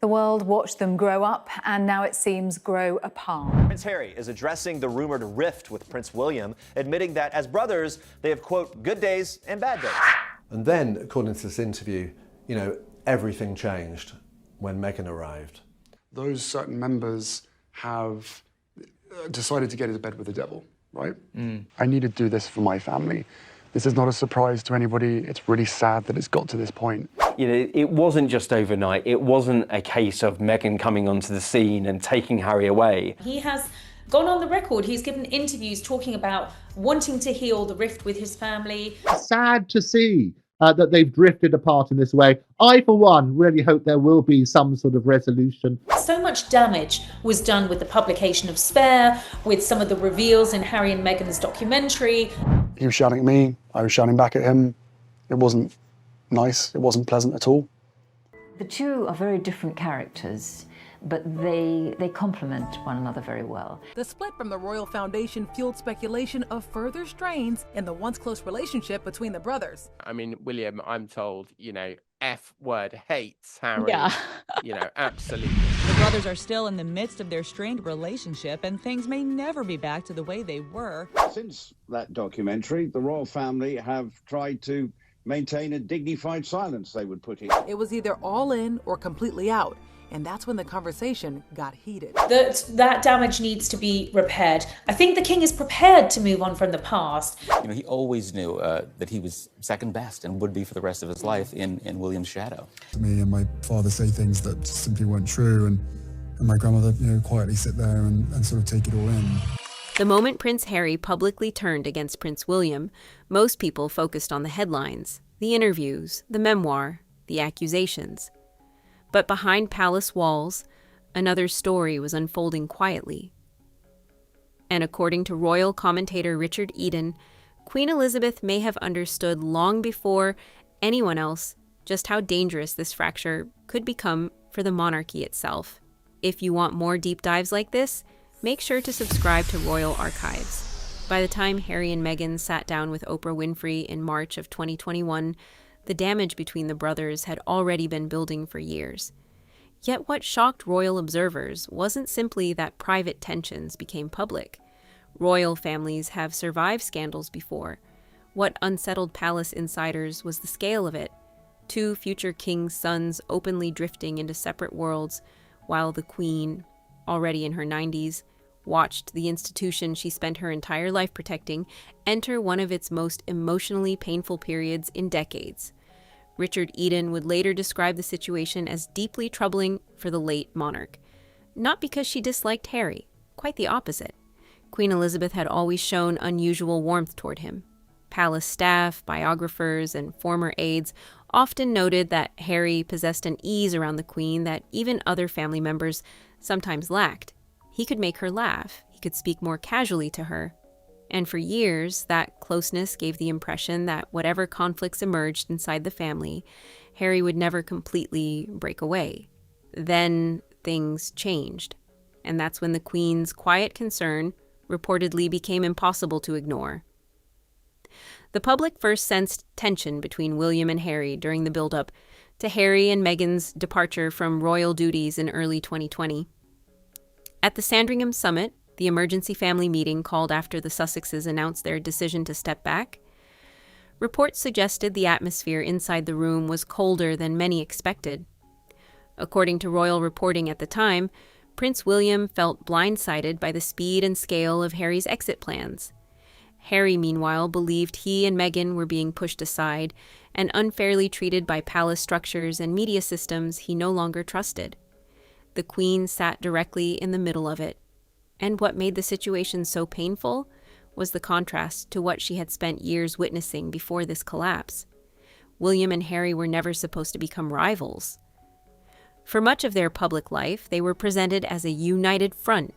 The world watched them grow up, and now it seems grow apart. Prince Harry is addressing the rumored rift with Prince William, admitting that as brothers, they have, quote, good days and bad days. And then, according to this interview, everything changed when Meghan arrived. Those certain members have decided to get into bed with the devil, right? I need to do this for my family. This is not a surprise to anybody. It's really sad that it's got to this point. It wasn't just overnight. It wasn't a case of Meghan coming onto the scene and taking Harry away. He has gone on the record. He's given interviews talking about wanting to heal the rift with his family. Sad to see that they've drifted apart in this way. I, for one, really hope there will be some sort of resolution. So much damage was done with the publication of Spare, with some of the reveals in Harry and Meghan's documentary. He was shouting at me, I was shouting back at him. It wasn't nice, it wasn't pleasant at all. The two are very different characters, but they complement one another very well. The split from the royal foundation fueled speculation of further strains in the once close relationship between the brothers. I mean, William, I'm told, F word hates Harry. Yeah. Absolutely. The brothers are still in the midst of their strained relationship, and things may never be back to the way they were. Since that documentary, the royal family have tried to maintain a dignified silence, they would put it. It was either all in or completely out. And that's when the conversation got heated. That damage needs to be repaired. I think the king is prepared to move on from the past. He always knew that he was second best and would be for the rest of his life in William's shadow. Me and my father say things that simply weren't true, and my grandmother, quietly sit there and sort of take it all in. The moment Prince Harry publicly turned against Prince William, most people focused on the headlines, the interviews, the memoir, the accusations. But behind palace walls, another story was unfolding quietly. And according to royal commentator Richard Eden, Queen Elizabeth may have understood long before anyone else just how dangerous this fracture could become for the monarchy itself. If you want more deep dives like this, make sure to subscribe to Royal Archives. By the time Harry and Meghan sat down with Oprah Winfrey in March of 2021, the damage between the brothers had already been building for years. Yet what shocked royal observers wasn't simply that private tensions became public. Royal families have survived scandals before. What unsettled palace insiders was the scale of it. 2 future kings' sons openly drifting into separate worlds, while the Queen, already in her 90s, watched the institution she spent her entire life protecting enter one of its most emotionally painful periods in decades. Richard Eden would later describe the situation as deeply troubling for the late monarch. Not because she disliked Harry, quite the opposite. Queen Elizabeth had always shown unusual warmth toward him. Palace staff, biographers, and former aides often noted that Harry possessed an ease around the Queen that even other family members sometimes lacked. He could make her laugh. He could speak more casually to her. And for years, that closeness gave the impression that whatever conflicts emerged inside the family, Harry would never completely break away. Then things changed. And that's when the Queen's quiet concern reportedly became impossible to ignore. The public first sensed tension between William and Harry during the build-up to Harry and Meghan's departure from royal duties in early 2020. At the Sandringham Summit, the emergency family meeting called after the Sussexes announced their decision to step back, reports suggested the atmosphere inside the room was colder than many expected. According to royal reporting at the time, Prince William felt blindsided by the speed and scale of Harry's exit plans. Harry, meanwhile, believed he and Meghan were being pushed aside and unfairly treated by palace structures and media systems he no longer trusted. The Queen sat directly in the middle of it. And what made the situation so painful was the contrast to what she had spent years witnessing before this collapse. William and Harry were never supposed to become rivals. For much of their public life, they were presented as a united front.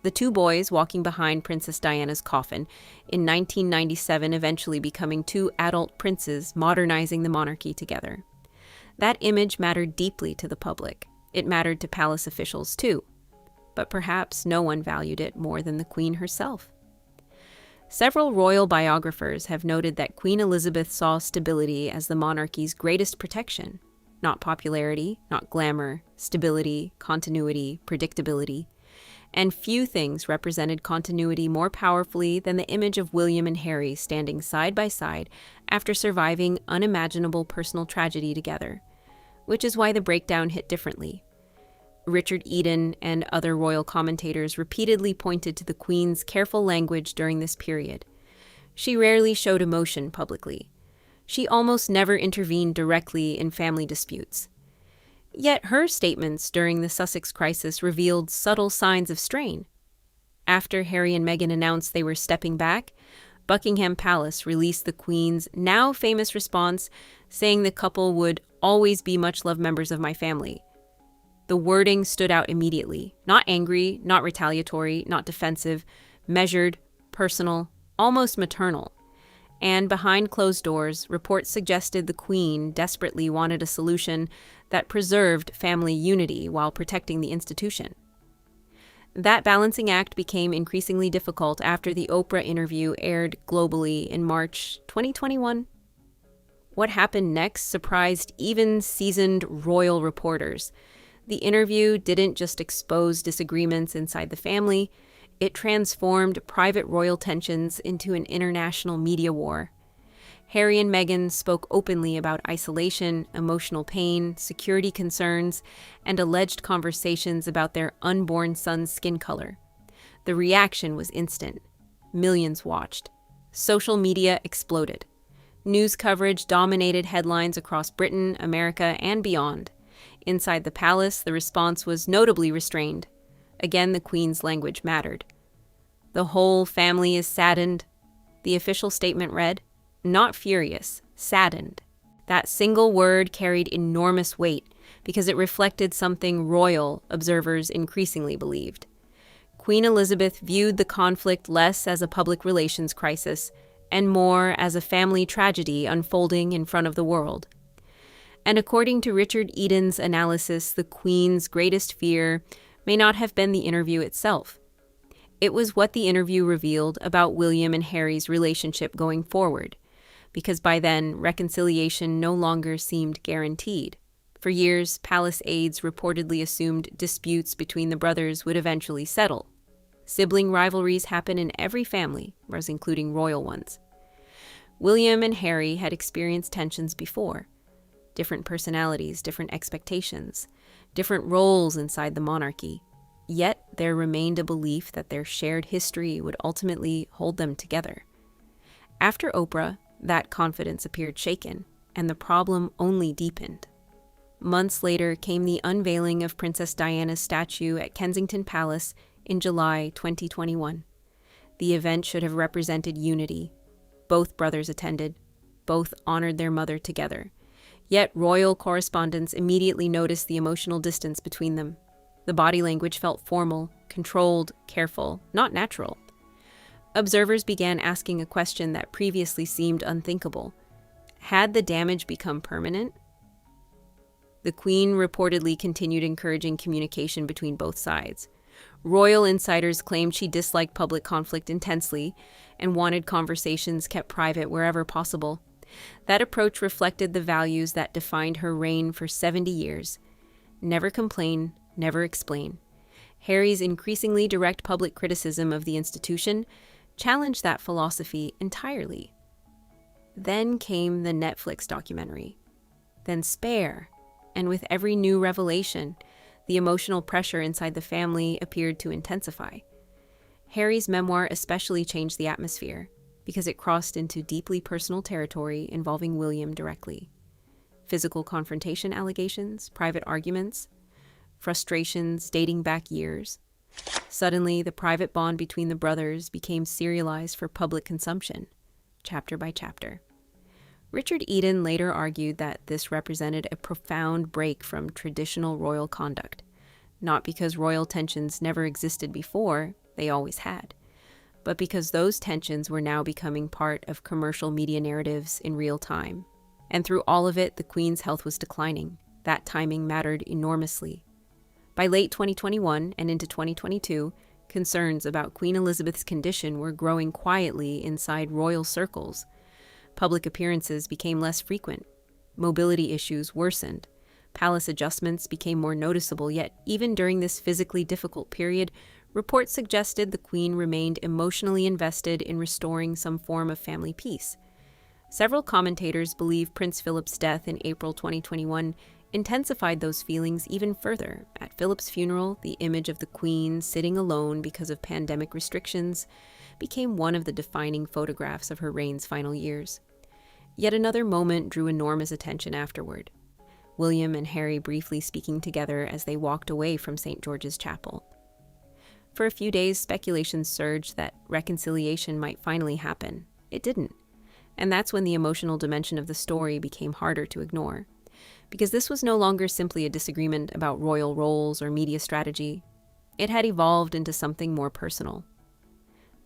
The 2 boys walking behind Princess Diana's coffin, in 1997 eventually becoming 2 adult princes modernizing the monarchy together. That image mattered deeply to the public. It mattered to palace officials too, but perhaps no one valued it more than the Queen herself. Several royal biographers have noted that Queen Elizabeth saw stability as the monarchy's greatest protection. not popularity, not glamour, stability, continuity, predictability. And few things represented continuity more powerfully than the image of William and Harry standing side by side after surviving unimaginable personal tragedy together, which is why the breakdown hit differently. Richard Eden and other royal commentators repeatedly pointed to the Queen's careful language during this period. She rarely showed emotion publicly. She almost never intervened directly in family disputes. Yet her statements during the Sussex crisis revealed subtle signs of strain. After Harry and Meghan announced they were stepping back, Buckingham Palace released the Queen's now famous response, saying the couple would always be much-loved members of my family. The wording stood out immediately. Not angry, not retaliatory, not defensive, measured, personal, almost maternal. And behind closed doors, reports suggested the Queen desperately wanted a solution that preserved family unity while protecting the institution. That balancing act became increasingly difficult after the Oprah interview aired globally in March 2021. What happened next surprised even seasoned royal reporters. The interview didn't just expose disagreements inside the family, it transformed private royal tensions into an international media war. Harry and Meghan spoke openly about isolation, emotional pain, security concerns, and alleged conversations about their unborn son's skin color. The reaction was instant. Millions watched. Social media exploded. News coverage dominated headlines across Britain, America, and beyond. Inside the palace, the response was notably restrained. Again, the Queen's language mattered. The whole family is saddened, the official statement read. Not furious, saddened. That single word carried enormous weight because it reflected something royal observers increasingly believed. Queen Elizabeth viewed the conflict less as a public relations crisis and more as a family tragedy unfolding in front of the world. And according to Richard Eden's analysis, the Queen's greatest fear may not have been the interview itself. It was what the interview revealed about William and Harry's relationship going forward, because by then, reconciliation no longer seemed guaranteed. For years, palace aides reportedly assumed disputes between the brothers would eventually settle. Sibling rivalries happen in every family, as including royal ones. William and Harry had experienced tensions before. Different personalities, different expectations, different roles inside the monarchy. Yet there remained a belief that their shared history would ultimately hold them together. After Oprah, that confidence appeared shaken, and the problem only deepened. Months later came the unveiling of Princess Diana's statue at Kensington Palace in July 2021. The event should have represented unity. Both brothers attended. Both honored their mother together. Yet royal correspondents immediately noticed the emotional distance between them. The body language felt formal, controlled, careful, not natural. Observers began asking a question that previously seemed unthinkable. Had the damage become permanent? The Queen reportedly continued encouraging communication between both sides. Royal insiders claimed she disliked public conflict intensely and wanted conversations kept private wherever possible. That approach reflected the values that defined her reign for 70 years. Never complain, never explain. Harry's increasingly direct public criticism of the institution challenged that philosophy entirely. Then came the Netflix documentary. Then Spare. And with every new revelation, the emotional pressure inside the family appeared to intensify. Harry's memoir especially changed the atmosphere because it crossed into deeply personal territory involving William directly. Physical confrontation allegations, private arguments, frustrations dating back years. Suddenly, the private bond between the brothers became serialized for public consumption, chapter by chapter. Richard Eden later argued that this represented a profound break from traditional royal conduct, not because royal tensions never existed before, they always had, but because those tensions were now becoming part of commercial media narratives in real time. And through all of it, the Queen's health was declining. That timing mattered enormously. By late 2021 and into 2022, concerns about Queen Elizabeth's condition were growing quietly inside royal circles. Public appearances became less frequent. Mobility issues worsened. Palace adjustments became more noticeable, yet even during this physically difficult period, reports suggested the Queen remained emotionally invested in restoring some form of family peace. Several commentators believe Prince Philip's death in April 2021 intensified those feelings even further. At Philip's funeral, the image of the Queen sitting alone because of pandemic restrictions became one of the defining photographs of her reign's final years. Yet another moment drew enormous attention afterward. William and Harry briefly speaking together as they walked away from St. George's Chapel. For a few days, speculation surged that reconciliation might finally happen. It didn't. And that's when the emotional dimension of the story became harder to ignore. Because this was no longer simply a disagreement about royal roles or media strategy. It had evolved into something more personal.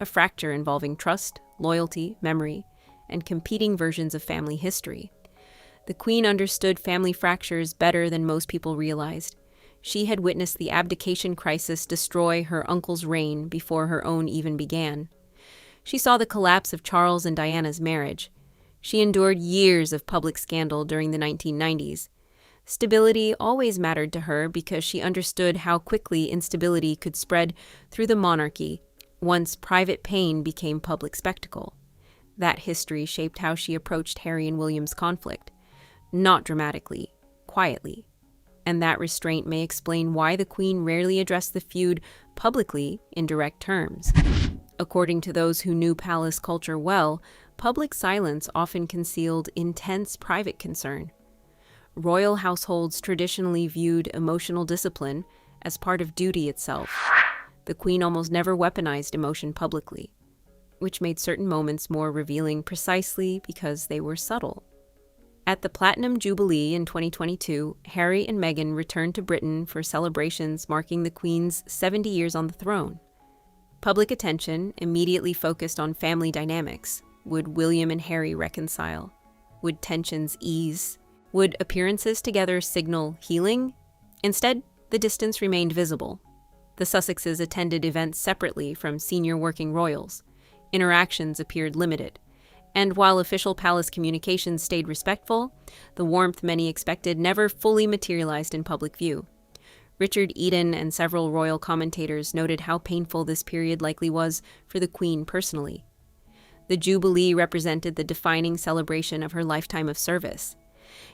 A fracture involving trust, loyalty, memory, and competing versions of family history. The Queen understood family fractures better than most people realized. She had witnessed the abdication crisis destroy her uncle's reign before her own even began. She saw the collapse of Charles and Diana's marriage. She endured years of public scandal during the 1990s. Stability always mattered to her because she understood how quickly instability could spread through the monarchy once private pain became public spectacle. That history shaped how she approached Harry and William's conflict. Not dramatically, quietly. And that restraint may explain why the Queen rarely addressed the feud publicly in direct terms. According to those who knew palace culture well, public silence often concealed intense private concern. Royal households traditionally viewed emotional discipline as part of duty itself. The Queen almost never weaponized emotion publicly, which made certain moments more revealing precisely because they were subtle. At the Platinum Jubilee in 2022, Harry and Meghan returned to Britain for celebrations marking the Queen's 70 years on the throne. Public attention immediately focused on family dynamics. Would William and Harry reconcile? Would tensions ease? Would appearances together signal healing? Instead, the distance remained visible. The Sussexes attended events separately from senior working royals. Interactions appeared limited. And while official palace communications stayed respectful, the warmth many expected never fully materialized in public view. Richard Eden and several royal commentators noted how painful this period likely was for the Queen personally. The Jubilee represented the defining celebration of her lifetime of service.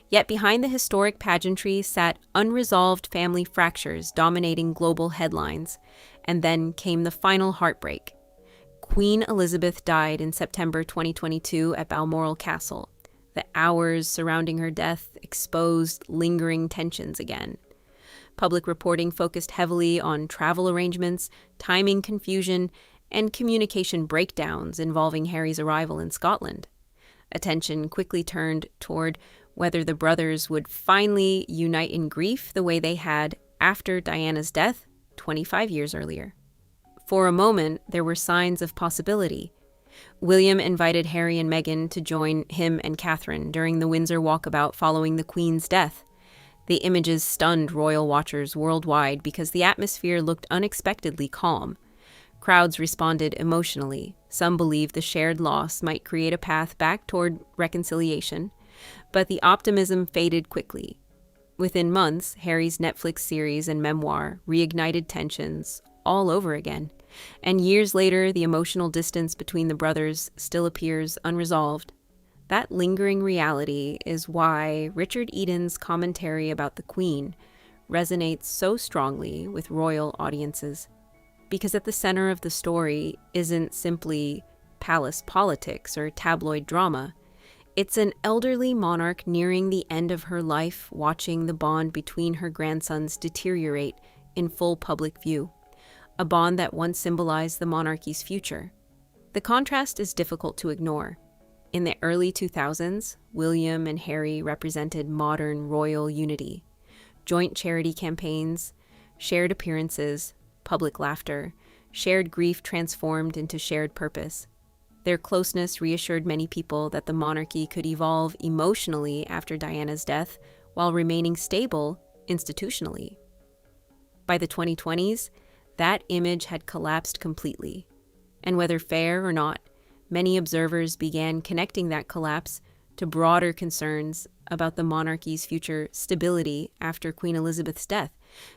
Yet behind the historic pageantry sat unresolved family fractures dominating global headlines. And then came the final heartbreak. Queen Elizabeth died in September 2022 at Balmoral Castle. The hours surrounding her death exposed lingering tensions again. Public reporting focused heavily on travel arrangements, timing confusion, and communication breakdowns involving Harry's arrival in Scotland. Attention quickly turned toward whether the brothers would finally unite in grief the way they had after Diana's death 25 years earlier. For a moment, there were signs of possibility. William invited Harry and Meghan to join him and Catherine during the Windsor walkabout following the Queen's death. The images stunned royal watchers worldwide because the atmosphere looked unexpectedly calm. Crowds responded emotionally. Some believed the shared loss might create a path back toward reconciliation, but the optimism faded quickly. Within months, Harry's Netflix series and memoir reignited tensions all over again, and years later, the emotional distance between the brothers still appears unresolved. That lingering reality is why Richard Eden's commentary about the Queen resonates so strongly with royal audiences. Because at the center of the story isn't simply palace politics or tabloid drama. It's an elderly monarch nearing the end of her life, watching the bond between her grandsons deteriorate in full public view, a bond that once symbolized the monarchy's future. The contrast is difficult to ignore. In the early 2000s, William and Harry represented modern royal unity. Joint charity campaigns, shared appearances, public laughter, shared grief transformed into shared purpose. Their closeness reassured many people that the monarchy could evolve emotionally after Diana's death while remaining stable institutionally. By the 2020s, that image had collapsed completely. And whether fair or not, many observers began connecting that collapse to broader concerns about the monarchy's future stability after Queen Elizabeth's death,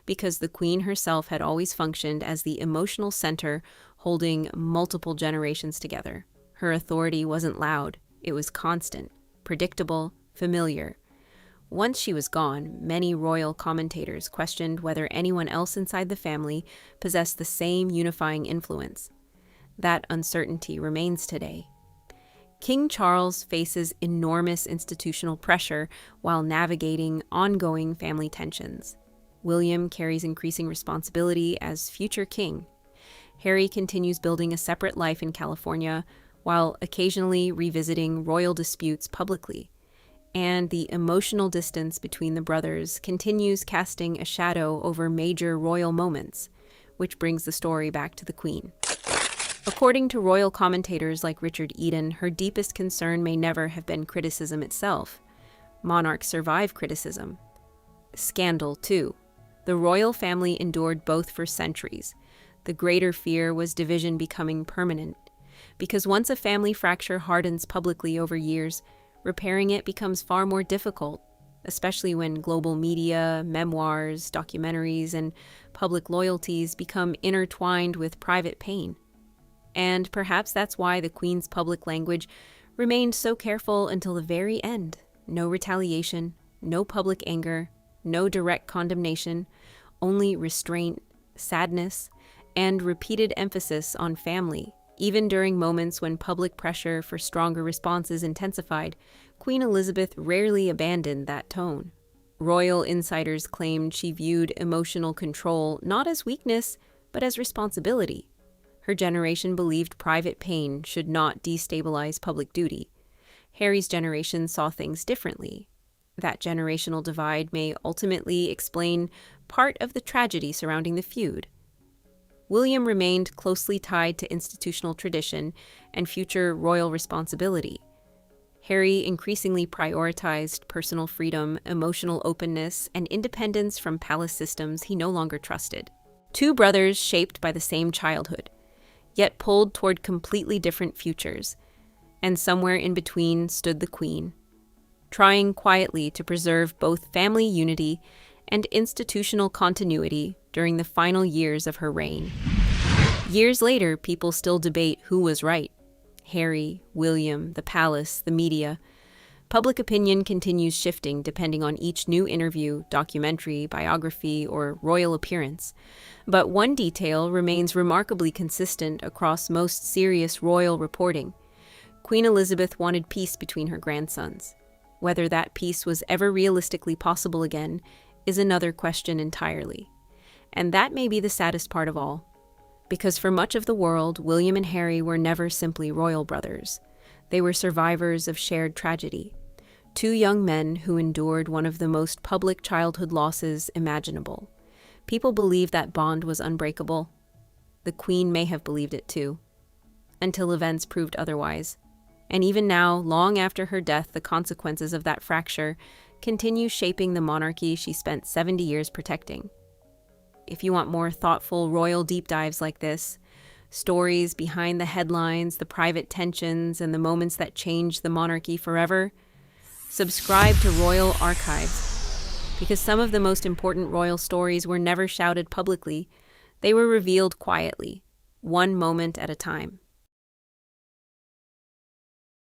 because the Queen herself had always functioned as the emotional center holding multiple generations together. Her authority wasn't loud, it was constant, predictable, familiar. Once she was gone, many royal commentators questioned whether anyone else inside the family possessed the same unifying influence. That uncertainty remains today. King Charles faces enormous institutional pressure while navigating ongoing family tensions. William carries increasing responsibility as future king. Harry continues building a separate life in California while occasionally revisiting royal disputes publicly. And the emotional distance between the brothers continues casting a shadow over major royal moments, which brings the story back to the Queen. According to royal commentators like Richard Eden, her deepest concern may never have been criticism itself. Monarchs survive criticism. Scandal, too. The royal family endured both for centuries. The greater fear was division becoming permanent. Because once a family fracture hardens publicly over years, repairing it becomes far more difficult, especially when global media, memoirs, documentaries, and public loyalties become intertwined with private pain. And perhaps that's why the Queen's public language remained so careful until the very end. No retaliation, no public anger, no direct condemnation, only restraint, sadness, and repeated emphasis on family. Even during moments when public pressure for stronger responses intensified, Queen Elizabeth rarely abandoned that tone. Royal insiders claimed she viewed emotional control not as weakness, but as responsibility. Her generation believed private pain should not destabilize public duty. Harry's generation saw things differently. That generational divide may ultimately explain part of the tragedy surrounding the feud. William remained closely tied to institutional tradition and future royal responsibility. Harry increasingly prioritized personal freedom, emotional openness, and independence from palace systems he no longer trusted. Two brothers shaped by the same childhood, yet pulled toward completely different futures, and somewhere in between stood the Queen, trying quietly to preserve both family unity and institutional continuity during the final years of her reign. Years later, people still debate who was right: Harry, William, the palace, the media. Public opinion continues shifting depending on each new interview, documentary, biography, or royal appearance. But one detail remains remarkably consistent across most serious royal reporting. Queen Elizabeth wanted peace between her grandsons. Whether that peace was ever realistically possible again is another question entirely. And that may be the saddest part of all. Because for much of the world, William and Harry were never simply royal brothers. They were survivors of shared tragedy. Two young men who endured one of the most public childhood losses imaginable. People believed that bond was unbreakable. The Queen may have believed it too, until events proved otherwise. And even now, long after her death, the consequences of that fracture continue shaping the monarchy she spent 70 years protecting. If you want more thoughtful royal deep dives like this, stories behind the headlines, the private tensions, and the moments that changed the monarchy forever, subscribe to Royal Archives, because some of the most important royal stories were never shouted publicly. They were revealed quietly, one moment at a time.